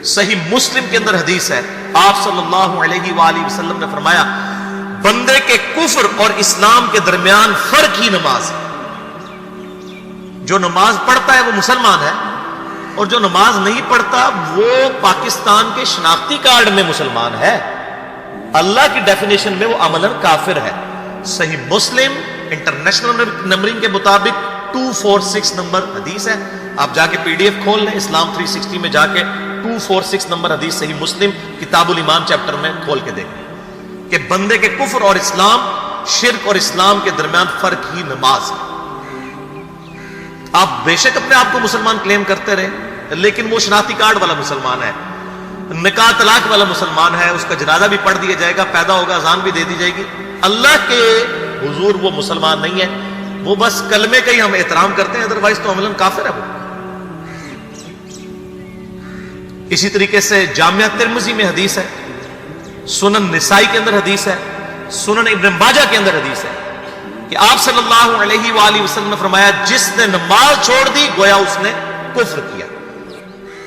صحیح مسلم کے اندر حدیث ہے، آپ صلی اللہ علیہ وآلہ وسلم نے فرمایا بندے کے کفر اور اسلام کے درمیان فرق ہی نماز ہے۔ جو نماز پڑھتا ہے وہ مسلمان ہے، اور جو نماز نہیں پڑھتا وہ پاکستان کے شناختی کارڈ میں مسلمان ہے، اللہ کی ڈیفینیشن میں وہ عملاً کافر ہے۔ صحیح مسلم انٹرنیشنل نمبرنگ کے مطابق 246 نمبر حدیث ہے، آپ جا کے پی ڈی ایف کھول لیں، اسلام 360 میں جا کے 246 نمبر حدیث صحیح مسلم کتاب الایمان چیپٹر میں کھول کے دیکھیں کہ بندے کے کفر اور اسلام، شرک اور اسلام کے درمیان فرق ہی نماز ہے۔ آپ بے شک اپنے آپ کو مسلمان کلیم کرتے رہے، لیکن وہ شناختی کارڈ والا مسلمان ہے، نکاح طلاق والا مسلمان ہے، اس کا جنازہ بھی پڑھ دیا جائے گا، پیدا ہوگا اذان بھی دے دی جائے گی، اللہ کے حضور وہ مسلمان نہیں ہے، وہ بس کلمے کا ہی ہم احترام کرتے ہیں، ادروائز تو عملاً کافر ہے وہ۔ اسی طریقے سے جامعہ ترمذی میں حدیث ہے، سنن نسائی کے اندر حدیث ہے، سنن ابن ماجہ کے اندر حدیث ہے کہ آپ صلی اللہ علیہ وآلہ وسلم نے فرمایا جس نے نماز چھوڑ دی گویا اس نے کفر کیا،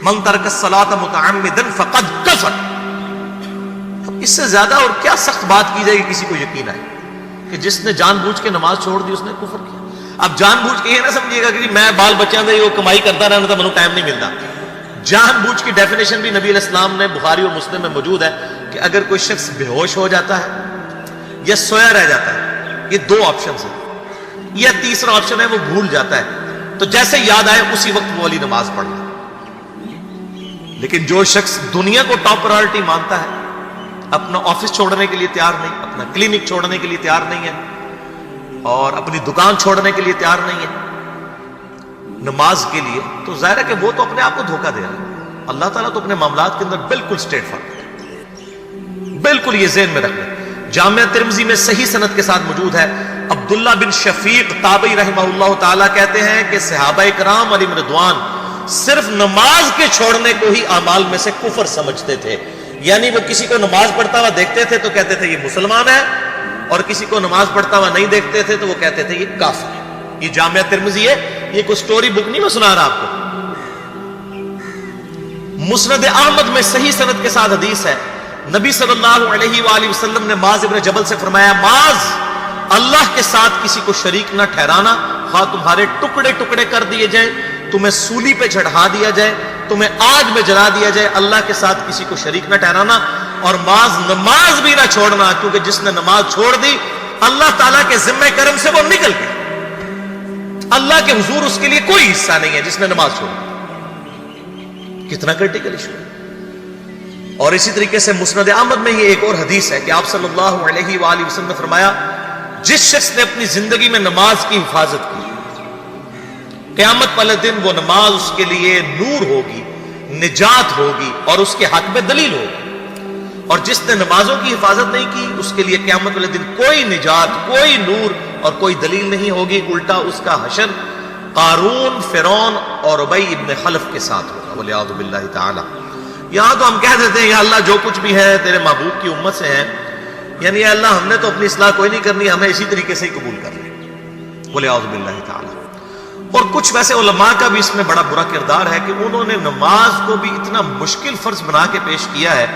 من ترک الصلاۃ متعمدا فقد کفر۔ اب اس سے زیادہ اور کیا سخت بات کی جائے گی کسی کو یقین آئے کہ جس نے جان بوجھ کے نماز چھوڑ دی اس نے کفر کیا۔ اب جان بوجھ کے یہ نہ سمجھیے گا کہ میں بال بچوں دے وہ کمائی کرتا رہنا تھا مجھے ٹائم نہیں ملتا۔ جان بوجھ کی ڈیفینیشن بھی نبی علیہ السلام نے بخاری اور مسلم میں موجود ہے کہ اگر کوئی شخص بے ہوش ہو جاتا ہے یا سویا رہ جاتا ہے، یہ دو آپشنز ہیں، یا تیسرا آپشن ہے وہ بھول جاتا ہے، تو جیسے یاد آئے اسی وقت وہ والی نماز پڑھ لے۔ لیکن جو شخص دنیا کو ٹاپ پرائورٹی مانتا ہے، اپنا آفس چھوڑنے کے لیے تیار نہیں، اپنا کلینک چھوڑنے کے لیے تیار نہیں ہے، اور اپنی دکان چھوڑنے کے لیے تیار نہیں ہے نماز کے لیے، تو ظاہر ہے کہ وہ تو اپنے آپ کو دھوکہ دے رہا ہے۔ اللہ تعالیٰ تو اپنے معاملات کے اندر بالکل اسٹریٹ فارورڈ ہے، بالکل یہ ذہن میں رکھ لیں۔ جامعہ ترمذی میں صحیح سند کے ساتھ موجود ہے، عبداللہ بن شفیق تابعی رحمہ اللہ تعالیٰ کہتے ہیں کہ صحابہ کرام علیہم رضوان صرف نماز کے چھوڑنے کو ہی اعمال میں سے کفر سمجھتے تھے، یعنی وہ کسی کو نماز پڑھتا ہوا دیکھتے تھے تو کہتے تھے یہ مسلمان ہے، اور کسی کو نماز پڑھتا ہوا نہیں دیکھتے تھے تو وہ کہتے تھے یہ کافر ہے۔ یہ جامعہ ترمذی ہے، یہ کوئی سٹوری بک نہیں میں سنا رہا آپ کو۔ مسند احمد میں صحیح سند کے ساتھ حدیث ہے، نبی صلی اللہ علیہ وآلہ وسلم نے معاذ ابن جبل سے فرمایا معاذ اللہ کے ساتھ کسی کو شریک نہ ٹھہرانا، خواہ تمہارے ٹکڑے ٹکڑے کر دیے جائیں، تمہیں سولی پہ چڑھا دیا جائے، تمہیں آگ میں جلا دیا جائے، اللہ کے ساتھ کسی کو شریک نہ ٹھہرانا، اور معاذ نماز بھی نہ چھوڑنا، کیونکہ جس نے نماز چھوڑ دی اللہ تعالیٰ کے ذمہ کرم سے وہ نکل گیا، اللہ کے حضور اس کے لیے کوئی حصہ نہیں ہے جس نے نماز چھوڑ دی۔ کتنا کرٹیکل ایشو ہے۔ اور اسی طریقے سے مسند احمد میں ہی ایک اور حدیث ہے کہ آپ صلی اللہ علیہ وآلہ وسلم نے فرمایا جس شخص نے اپنی زندگی میں نماز کی حفاظت کی، قیامت والے دن وہ نماز اس کے لیے نور ہوگی، نجات ہوگی، اور اس کے حق میں دلیل ہوگی، اور جس نے نمازوں کی حفاظت نہیں کی اس کے لیے قیامت والے دن کوئی نجات، کوئی نور اور کوئی دلیل نہیں ہوگی، الٹا اس کا حشر قارون، فرعون اور ابی ابن خلف کے ساتھ ہوگا، والعیاذ باللہ تعالی۔ یہاں تو ہم کہہ دیتے ہیں یا اللہ جو کچھ بھی ہے تیرے محبوب کی امت سے ہے، یعنی یا اللہ ہم نے تو اپنی اصلاح کوئی نہیں کرنی، ہمیں اسی طریقے سے ہی قبول کر لیں، والعیاذ باللہ تعالی۔ اور کچھ ویسے علماء کا بھی اس میں بڑا برا کردار ہے کہ انہوں نے نماز کو بھی اتنا مشکل فرض بنا کے پیش کیا ہے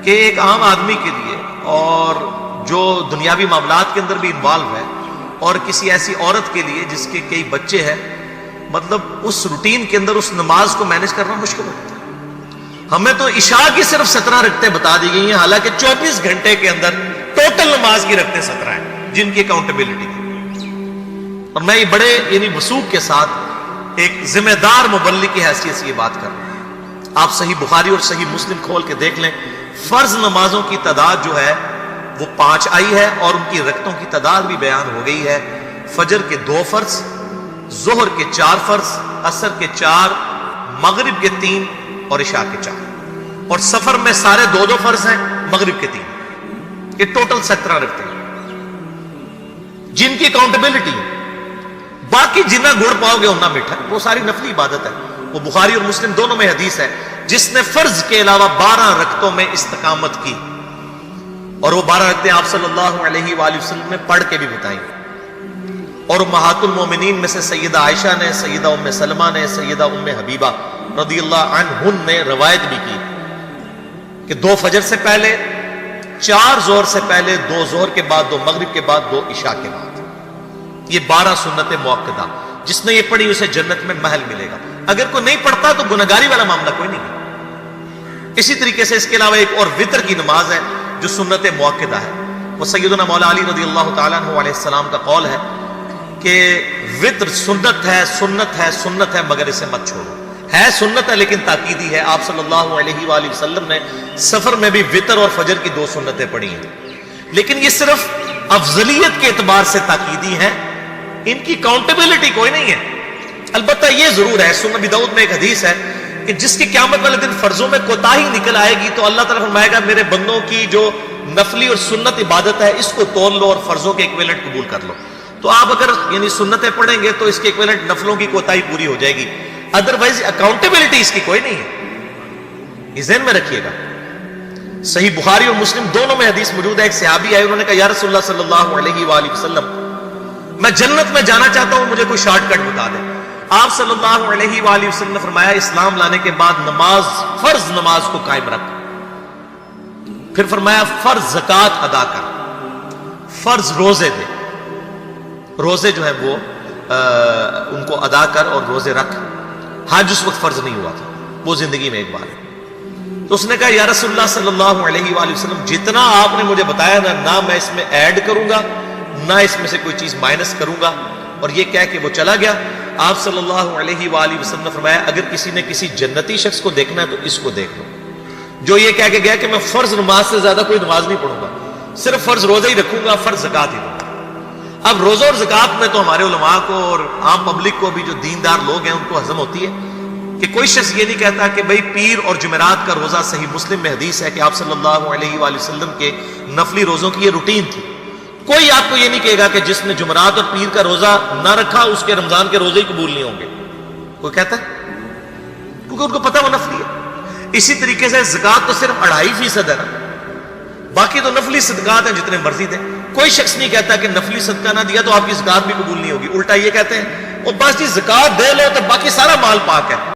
کہ ایک عام آدمی کے لیے، اور جو دنیاوی معاملات کے اندر بھی انوالو ہے، اور کسی ایسی عورت کے لیے جس کے کئی بچے ہیں، مطلب اس روٹین کے اندر اس نماز کو مینج کرنا مشکل ہوتا ہے۔ ہمیں تو عشاء کی صرف 17 رکعتیں بتا دی گئی ہیں، حالانکہ 24 گھنٹے کے اندر ٹوٹل نماز کی رکعتیں 17 ہیں جن کی اکاؤنٹیبلٹی ہے۔ اور میں یہ بڑے وثوق کے ساتھ ایک ذمہ دار مبلغ کی حیثیت سے یہ بات کر رہا ہوں۔ آپ صحیح بخاری اور صحیح مسلم کھول کے دیکھ لیں، فرض نمازوں کی تعداد جو ہے وہ 5 آئی ہے، اور ان کی رکعتوں کی تعداد بھی بیان ہو گئی ہے۔ فجر کے 2 فرض، ظہر کے 4 فرض، عصر کے 4، مغرب کے 3 اور عشاء کے 4، اور سفر میں سارے 2 فرض ہیں، مغرب کے 3، یہ ٹوٹل 17 رکھتے ہیں جن کی اکاؤنٹیبلٹی ہے۔ باقی جنہ گڑ پاؤ گے اتنا میٹھا، وہ ساری نفلی عبادت ہے۔ وہ بخاری اور مسلم دونوں میں حدیث ہے، جس نے فرض کے علاوہ 12 رکعتوں میں استقامت کی، اور وہ 12 رکعتیں آپ صلی اللہ علیہ وآلہ وسلم نے پڑھ کے بھی بتائیں، اور امہات المومنین میں سے سیدہ عائشہ نے، سیدہ ام سلمہ نے، سیدہ ام حبیبہ رضی اللہ عنہن نے روایت بھی کی کہ 2 فجر سے پہلے، 4 ظہر سے پہلے، 2 ظہر کے بعد، 2 مغرب کے بعد، 2 عشاء کے بعد، یہ 12 سنت مؤکدہ، جس نے یہ پڑھی اسے جنت میں محل ملے گا۔ اگر کوئی نہیں پڑھتا تو گناہگاری والا معاملہ کوئی نہیں ہے۔ اسی طریقے سے اس کے علاوہ ایک اور وتر کی نماز ہے جو سنت مؤکدہ ہے، وہ سیدنا مولا علی رضی اللہ تعالیٰ عنہ علیہ السلام کا قول ہے کہ وتر سنت ہے، سنت ہے، سنت ہے، مگر اسے مت چھوڑو۔ ہے سنت ہے لیکن تاکیدی ہے۔ آپ صلی اللہ علیہ وآلہ وسلم نے سفر میں بھی وتر اور فجر کی 2 سنتیں پڑھی ہیں، لیکن یہ صرف افضلیت کے اعتبار سے تاکیدی ہیں، ان کی کاؤنٹیبلٹی کوئی نہیں ہے۔ البتہ یہ ضرور ہے، سنن ابی داؤد میں ایک حدیث ہے کہ جس کی قیامت والے دن فرضوں میں کوتاہی نکل آئے گی تو اللہ تعالیٰ فرمائے گا میرے بندوں کی جو نفلی اور سنت عبادت ہے اس کو تول لو اور فرضوں کے ایکویلنٹ قبول کر لو۔ تو آپ اگر یعنی سنتیں پڑھیں گے تو اس کے ایکویلنٹ نفلوں کی کوتاہی پوری ہو جائے گی، ادروائز اکاؤنٹیبلٹی اس کی کوئی نہیں ہے، یہ ذہن میں رکھیے گا۔ صحیح بخاری اور مسلم دونوں میں حدیث موجود ہے، ایک صحابی آئے، انہوں نے کہا یا رسول اللہ صلی اللہ علیہ وآلہ وسلم میں جنت میں جانا چاہتا ہوں، مجھے کوئی شارٹ کٹ بتا دیں۔ آپ صلی اللہ علیہ وآلہ وسلم نے فرمایا اسلام لانے کے بعد نماز، فرض نماز کو قائم رکھ، پھر فرمایا فرض زکوٰۃ ادا کر، فرض روزے دے، روزے جو ہیں وہ ان کو ادا کر اور روزے رکھ۔ حج اس وقت فرض نہیں ہوا تھا، وہ زندگی میں ایک بار ہے۔ تو اس نے کہا یا رسول اللہ صلی اللہ علیہ وآلہ وسلم جتنا آپ نے مجھے بتایا نہ میں اس میں ایڈ کروں گا نہ اس میں سے کوئی چیز مائنس کروں گا، اور یہ کہہ کے وہ چلا گیا۔ آپ صلی اللہ علیہ وآلہ وسلم نے فرمایا اگر کسی نے کسی جنتی شخص کو دیکھنا ہے تو اس کو دیکھ لو جو یہ کہہ کے گیا کہ میں فرض نماز سے زیادہ کوئی نماز نہیں پڑھوں گا، صرف فرض روزہ ہی رکھوں گا، فرض زکوٰۃ ہی دوں گا۔ اب روزہ اور زکوٰۃ میں تو ہمارے علماء کو اور عام پبلک کو بھی جو دیندار لوگ ہیں ان کو ہضم ہوتی ہے کہ کوئی شخص یہ نہیں کہتا کہ بھئی پیر اور جمعرات کا روزہ، صحیح مسلم میں حدیث ہے کہ آپ صلی اللہ علیہ وآلہ وسلم کے نفلی روزوں کی یہ روٹین تھی۔ کوئی آپ کو یہ نہیں کہے گا کہ جس نے جمعرات اور پیر کا روزہ نہ رکھا اس کے رمضان کے روزے ہی قبول نہیں ہوں گے، کوئی کہتا ہے؟ کیونکہ ان کو پتہ وہ نفلی ہے۔ اسی طریقے سے زکوٰۃ تو صرف 2.5% ہے نا، باقی تو نفلی صدقات ہیں جتنے مرضی دیں۔ کوئی شخص نہیں کہتا کہ نفلی صدقہ نہ دیا تو آپ کی زکوٰۃ بھی قبول نہیں ہوگی، الٹا یہ کہتے ہیں وہ بس جی زکوٰۃ دے لو تو باقی سارا مال پاک ہے۔